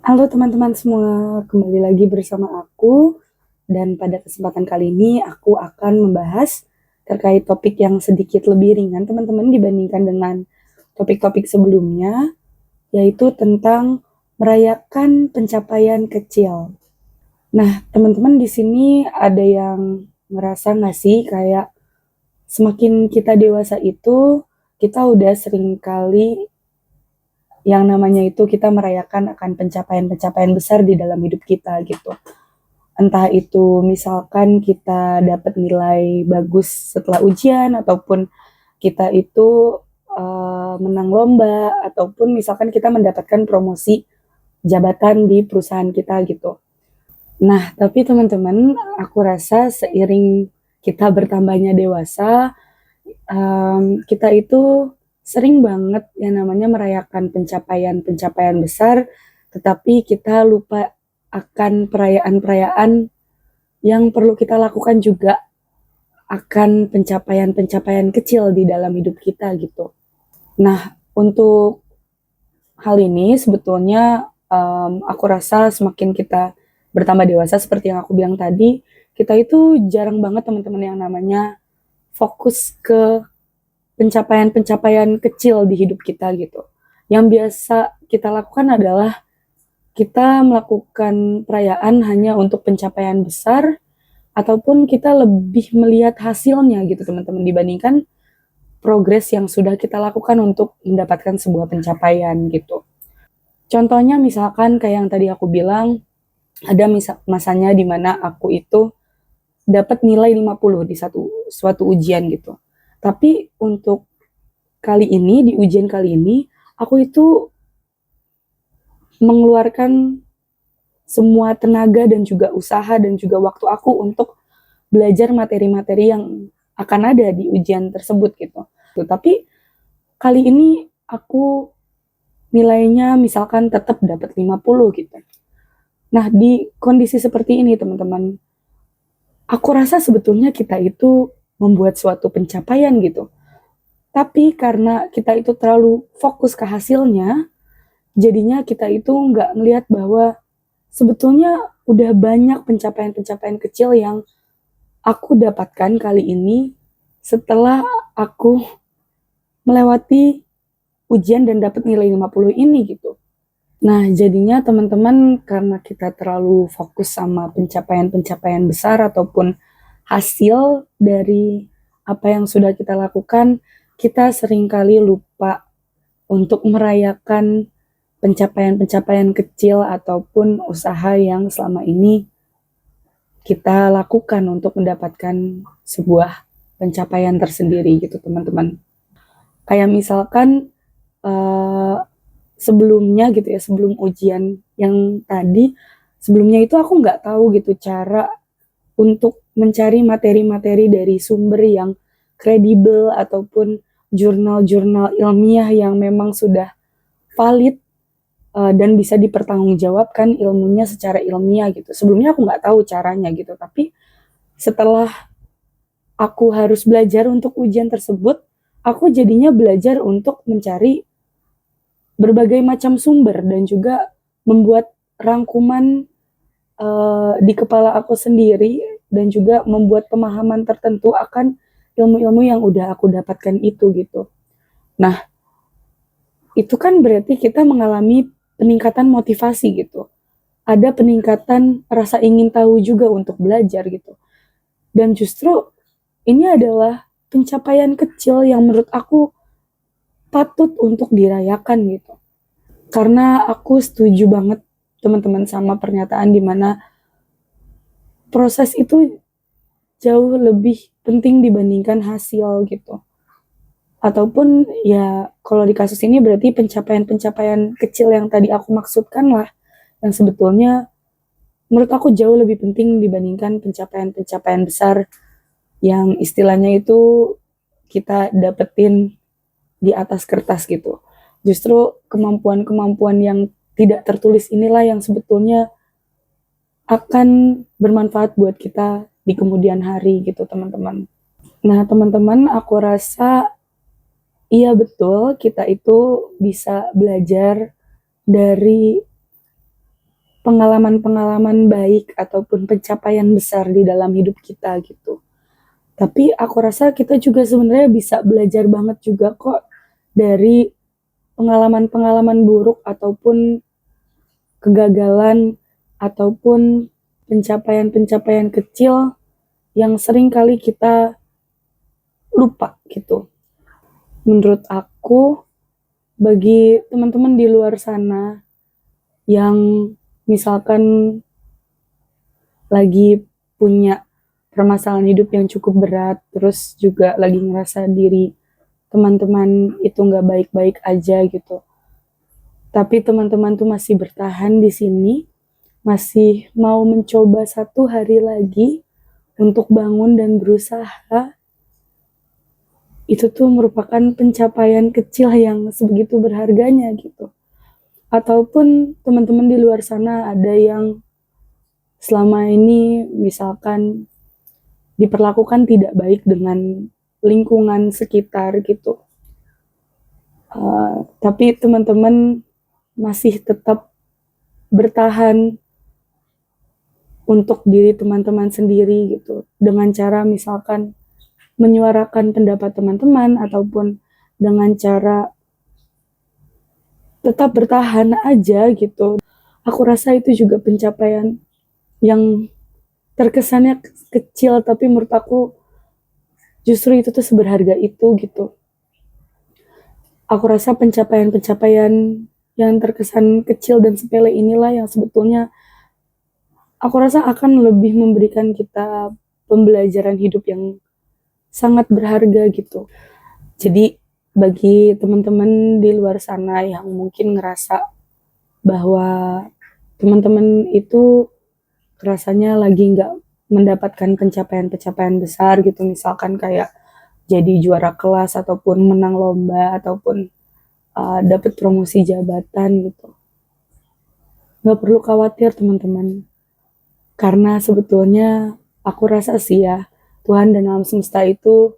Halo teman-teman semua, kembali lagi bersama aku dan pada kesempatan kali ini aku akan membahas terkait topik yang sedikit lebih ringan teman-teman dibandingkan dengan topik-topik sebelumnya, yaitu tentang merayakan pencapaian kecil. Nah, teman-teman di sini ada yang merasa nggak sih kayak semakin kita dewasa itu kita udah sering kali yang namanya itu kita merayakan akan pencapaian-pencapaian besar di dalam hidup kita gitu. Entah itu misalkan kita dapat nilai bagus setelah ujian ataupun kita itu menang lomba ataupun misalkan kita mendapatkan promosi jabatan di perusahaan kita gitu. Nah, tapi teman-teman, aku rasa seiring kita bertambahnya dewasa, kita itu sering banget yang namanya merayakan pencapaian-pencapaian besar, tetapi kita lupa akan perayaan-perayaan yang perlu kita lakukan juga akan pencapaian-pencapaian kecil di dalam hidup kita gitu. Nah, untuk hal ini sebetulnya aku rasa semakin kita bertambah dewasa seperti yang aku bilang tadi, kita itu jarang banget teman-teman yang namanya fokus ke pencapaian-pencapaian kecil di hidup kita gitu. Yang biasa kita lakukan adalah kita melakukan perayaan hanya untuk pencapaian besar ataupun kita lebih melihat hasilnya gitu teman-teman dibandingkan progres yang sudah kita lakukan untuk mendapatkan sebuah pencapaian gitu. Contohnya misalkan kayak yang tadi aku bilang, ada masanya di mana aku itu dapat nilai 50 di suatu ujian gitu. Tapi untuk kali ini, di ujian kali ini, aku itu mengeluarkan semua tenaga dan juga usaha dan juga waktu aku untuk belajar materi-materi yang akan ada di ujian tersebut gitu. Tapi kali ini aku nilainya misalkan tetap dapat 50 gitu. Nah, di kondisi seperti ini teman-teman, aku rasa sebetulnya kita itu membuat suatu pencapaian gitu. Tapi karena kita itu terlalu fokus ke hasilnya, jadinya kita itu nggak ngelihat bahwa sebetulnya udah banyak pencapaian-pencapaian kecil yang aku dapatkan kali ini setelah aku melewati ujian dan dapat nilai 50 ini gitu. Nah, jadinya teman-teman karena kita terlalu fokus sama pencapaian-pencapaian besar ataupun hasil dari apa yang sudah kita lakukan, kita seringkali lupa untuk merayakan pencapaian-pencapaian kecil ataupun usaha yang selama ini kita lakukan untuk mendapatkan sebuah pencapaian tersendiri gitu teman-teman. Kayak misalkan sebelumnya gitu ya, sebelum ujian yang tadi, sebelumnya itu aku nggak tahu gitu cara untuk mencari materi-materi dari sumber yang kredibel ataupun jurnal-jurnal ilmiah yang memang sudah valid dan bisa dipertanggungjawabkan ilmunya secara ilmiah gitu. Sebelumnya aku nggak tahu caranya gitu, tapi setelah aku harus belajar untuk ujian tersebut, aku jadinya belajar untuk mencari berbagai macam sumber dan juga membuat rangkuman di kepala aku sendiri dan juga membuat pemahaman tertentu akan ilmu-ilmu yang udah aku dapatkan itu gitu. Nah, itu kan berarti kita mengalami peningkatan motivasi gitu. Ada peningkatan rasa ingin tahu juga untuk belajar gitu. Dan justru ini adalah pencapaian kecil yang menurut aku patut untuk dirayakan gitu. Karena aku setuju banget teman-teman sama pernyataan di mana proses itu jauh lebih penting dibandingkan hasil gitu. Ataupun ya kalau di kasus ini berarti pencapaian-pencapaian kecil yang tadi aku maksudkan lah yang sebetulnya menurut aku jauh lebih penting dibandingkan pencapaian-pencapaian besar yang istilahnya itu kita dapetin di atas kertas gitu. Justru kemampuan-kemampuan yang tidak tertulis inilah yang sebetulnya akan bermanfaat buat kita di kemudian hari gitu teman-teman. Nah teman-teman aku rasa iya betul kita itu bisa belajar dari pengalaman-pengalaman baik ataupun pencapaian besar di dalam hidup kita gitu. Tapi aku rasa kita juga sebenarnya bisa belajar banget juga kok dari pengalaman-pengalaman buruk ataupun kegagalan ataupun pencapaian-pencapaian kecil yang sering kali kita lupa gitu. Menurut aku, bagi teman-teman di luar sana yang misalkan lagi punya permasalahan hidup yang cukup berat, terus juga lagi ngerasa diri teman-teman itu nggak baik-baik aja gitu. Tapi teman-teman tuh masih bertahan di sini, masih mau mencoba satu hari lagi untuk bangun dan berusaha. Itu tuh merupakan pencapaian kecil yang sebegitu berharganya gitu. Ataupun teman-teman di luar sana ada yang selama ini misalkan diperlakukan tidak baik dengan lingkungan sekitar gitu. Tapi teman-teman masih tetap bertahan untuk diri teman-teman sendiri gitu. Dengan cara misalkan menyuarakan pendapat teman-teman ataupun dengan cara tetap bertahan aja gitu. Aku rasa itu juga pencapaian yang terkesannya kecil, tapi menurut aku justru itu tuh seberharga itu gitu. Aku rasa pencapaian-pencapaian yang terkesan kecil dan sepele inilah yang sebetulnya aku rasa akan lebih memberikan kita pembelajaran hidup yang sangat berharga gitu. Jadi bagi teman-teman di luar sana yang mungkin ngerasa bahwa teman-teman itu rasanya lagi nggak mendapatkan pencapaian-pencapaian besar gitu, misalkan kayak jadi juara kelas ataupun menang lomba ataupun dapat promosi jabatan gitu. Nggak perlu khawatir teman-teman, karena sebetulnya aku rasa sih ya, Tuhan dan alam semesta itu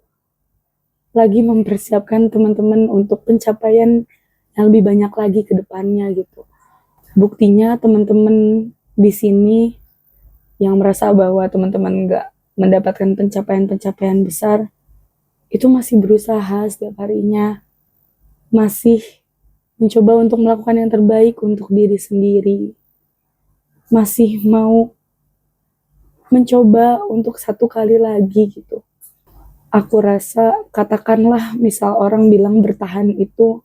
lagi mempersiapkan teman-teman untuk pencapaian yang lebih banyak lagi ke depannya gitu. Buktinya teman-teman di sini yang merasa bahwa teman-teman nggak mendapatkan pencapaian-pencapaian besar, itu masih berusaha setiap harinya, masih mencoba untuk melakukan yang terbaik untuk diri sendiri, masih mau mencoba untuk satu kali lagi gitu. Aku rasa katakanlah misal orang bilang bertahan itu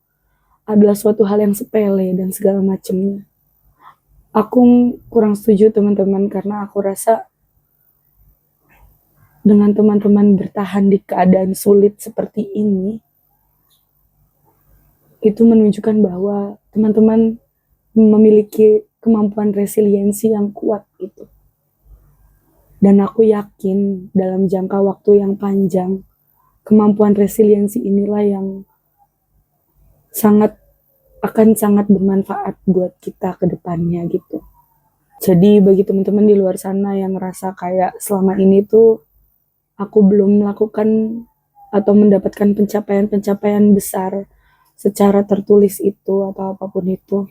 adalah suatu hal yang sepele dan segala macamnya. Aku kurang setuju teman-teman, karena aku rasa dengan teman-teman bertahan di keadaan sulit seperti ini, itu menunjukkan bahwa teman-teman memiliki kemampuan resiliensi yang kuat gitu. Dan aku yakin dalam jangka waktu yang panjang, kemampuan resiliensi inilah yang akan sangat bermanfaat buat kita ke depannya gitu. Jadi bagi teman-teman di luar sana yang ngerasa kayak selama ini tuh aku belum melakukan atau mendapatkan pencapaian-pencapaian besar secara tertulis itu atau apapun itu,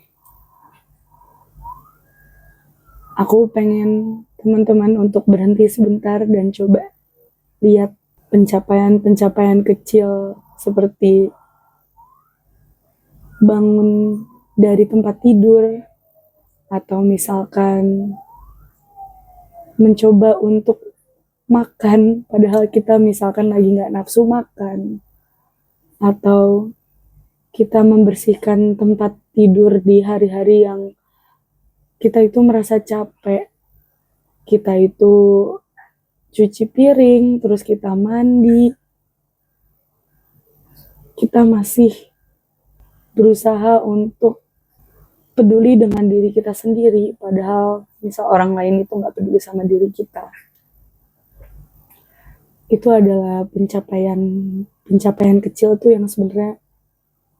aku pengen teman-teman untuk berhenti sebentar dan coba lihat pencapaian-pencapaian kecil seperti bangun dari tempat tidur, atau misalkan mencoba untuk makan padahal kita misalkan lagi nggak nafsu makan, atau kita membersihkan tempat tidur di hari-hari yang kita itu merasa capek, kita itu cuci piring, terus kita mandi, kita masih berusaha untuk peduli dengan diri kita sendiri, padahal misal orang lain itu nggak peduli sama diri kita. Itu adalah pencapaian kecil tuh yang sebenarnya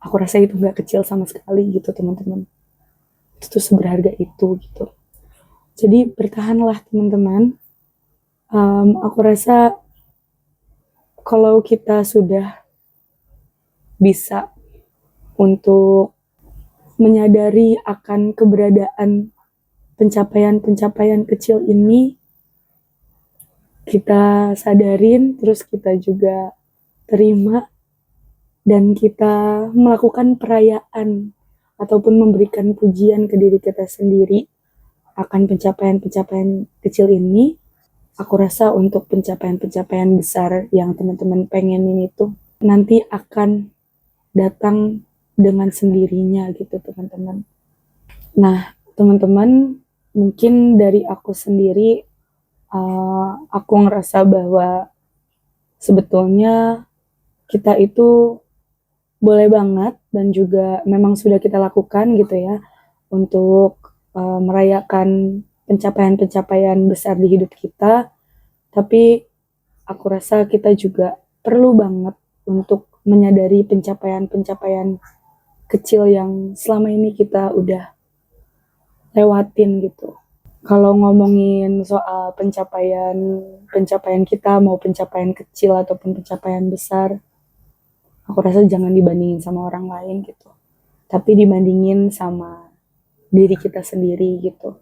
aku rasa itu nggak kecil sama sekali gitu teman-teman. Itu tuh seberharga itu gitu. Jadi bertahanlah teman-teman. Aku rasa kalau kita sudah bisa untuk menyadari akan keberadaan pencapaian-pencapaian kecil ini kita sadarin, terus kita juga terima, dan kita melakukan perayaan ataupun memberikan pujian ke diri kita sendiri akan pencapaian-pencapaian kecil ini. Aku rasa untuk pencapaian-pencapaian besar yang teman-teman pengenin itu nanti akan datang dengan sendirinya gitu teman-teman. Nah teman-teman, mungkin dari aku sendiri, aku ngerasa bahwa sebetulnya kita itu boleh banget dan juga memang sudah kita lakukan gitu ya untuk merayakan pencapaian-pencapaian besar di hidup kita, tapi aku rasa kita juga perlu banget untuk menyadari pencapaian-pencapaian kecil yang selama ini kita udah lewatin gitu. Kalau ngomongin soal pencapaian kita, mau pencapaian kecil ataupun pencapaian besar, aku rasa jangan dibandingin sama orang lain gitu, tapi dibandingin sama diri kita sendiri gitu.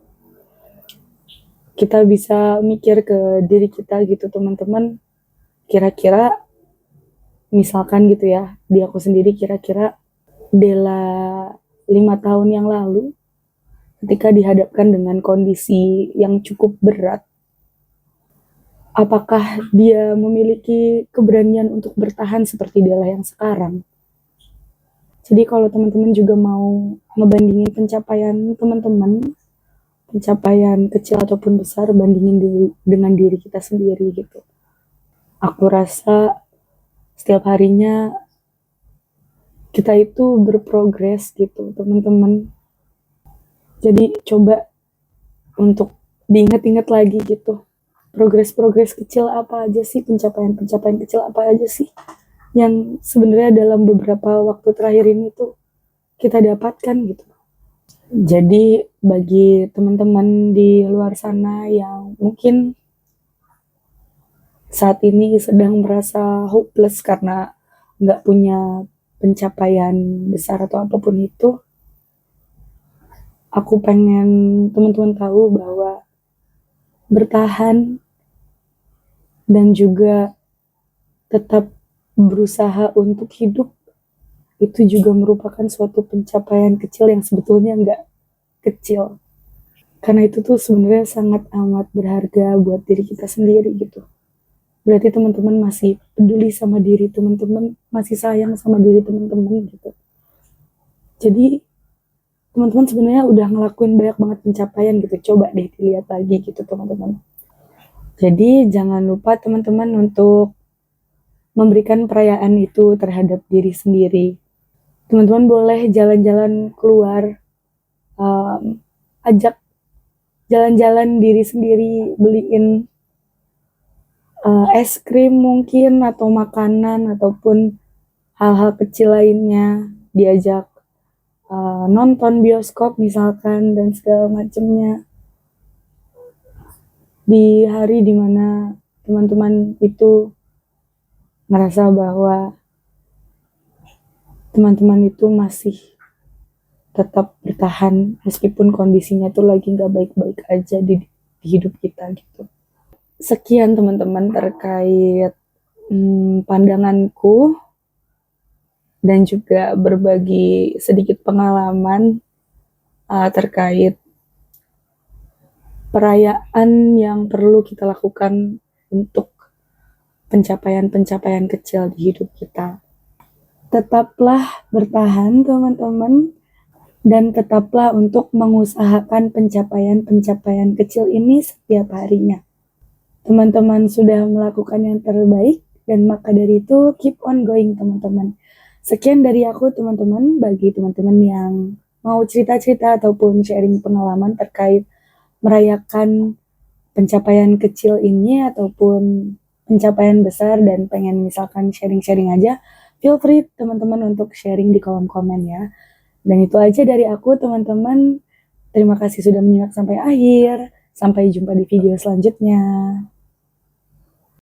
Kita bisa mikir ke diri kita gitu teman-teman, kira-kira misalkan gitu ya, di aku sendiri kira-kira Dela 5 tahun yang lalu ketika dihadapkan dengan kondisi yang cukup berat, apakah dia memiliki keberanian untuk bertahan seperti Dela yang sekarang? Jadi kalau teman-teman juga mau ngebandingin pencapaian teman-teman, pencapaian kecil ataupun besar, bandingin dengan diri kita sendiri gitu. Aku rasa setiap harinya kita itu berprogres gitu teman-teman. Jadi coba untuk diingat-ingat lagi gitu, progres-progres kecil apa aja sih, pencapaian-pencapaian kecil apa aja sih yang sebenarnya dalam beberapa waktu terakhir ini tuh kita dapatkan gitu. Jadi bagi teman-teman di luar sana yang mungkin saat ini sedang merasa hopeless karena nggak punya pencapaian besar atau apapun itu, aku pengen teman-teman tahu bahwa bertahan dan juga tetap berusaha untuk hidup itu juga merupakan suatu pencapaian kecil yang sebetulnya nggak kecil. Karena itu tuh sebenarnya sangat amat berharga buat diri kita sendiri gitu. Berarti teman-teman masih peduli sama diri teman-teman, masih sayang sama diri teman-teman gitu. Jadi teman-teman sebenarnya udah ngelakuin banyak banget pencapaian gitu. Coba deh dilihat lagi gitu teman-teman. Jadi jangan lupa teman-teman untuk memberikan perayaan itu terhadap diri sendiri. Teman-teman boleh jalan-jalan keluar, ajak jalan-jalan diri sendiri, beliin es krim mungkin atau makanan ataupun hal-hal kecil lainnya, diajak nonton bioskop misalkan dan segala macamnya. Di hari dimana teman-teman itu ngerasa bahwa teman-teman itu masih tetap bertahan meskipun kondisinya tuh lagi nggak baik-baik aja di hidup kita gitu. Sekian teman-teman terkait pandanganku dan juga berbagi sedikit pengalaman terkait perayaan yang perlu kita lakukan untuk pencapaian-pencapaian kecil di hidup kita. Tetaplah bertahan teman-teman, dan tetaplah untuk mengusahakan pencapaian-pencapaian kecil ini setiap harinya. Teman-teman sudah melakukan yang terbaik, dan maka dari itu keep on going teman-teman. Sekian dari aku teman-teman. Bagi teman-teman yang mau cerita-cerita ataupun sharing pengalaman terkait merayakan pencapaian kecil ini ataupun pencapaian besar dan pengen misalkan sharing-sharing aja, feel free teman-teman untuk sharing di kolom komen ya. Dan itu aja dari aku teman-teman. Terima kasih sudah menyimak sampai akhir. Sampai jumpa di video selanjutnya.